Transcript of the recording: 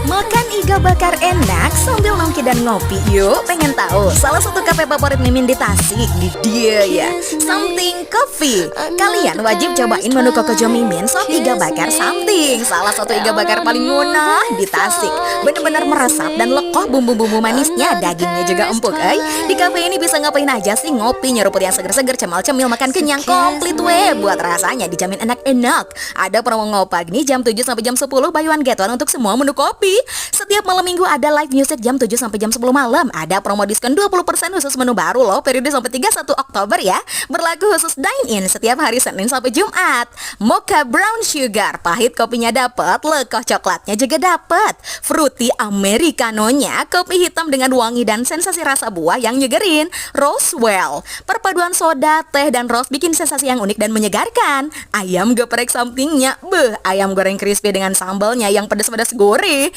Makan iga bakar enak sambil nongki dan ngopi yuk. Pengen tahu salah satu kafe favorit Mimin di Tasik? Di dia ya, Something Coffee. Kalian wajib cobain menu Kokojo Mimin sop iga bakar Something. Salah satu iga bakar paling ngunah di Tasik. Bener-bener meresap dan lekoh bumbu-bumbu manisnya. Dagingnya juga empuk Di kafe ini bisa ngapain aja sih? Ngopi, nyeruput yang seger-seger, cemil-cemil, makan kenyang, komplit weh. Buat rasanya dijamin enak-enak. Ada promo ngopak nih jam 7 sampai jam 10 buy one get one untuk semua menu kopi. Setiap malam minggu ada live music jam 7 sampai jam 10 malam. Ada promo diskon 20% khusus menu baru loh, periode sampai 31 Oktober ya. Berlaku khusus dine in setiap hari Senin sampai Jumat. Mocha brown sugar, pahit kopinya dapet, lekoh coklatnya juga dapet. Fruity americanonya, kopi hitam dengan wangi dan sensasi rasa buah yang nyegerin. Rosewell, perpaduan soda, teh dan rose bikin sensasi yang unik dan menyegarkan. Ayam geprek sampingnya, ayam goreng crispy dengan sambalnya yang pedas-pedas gurih.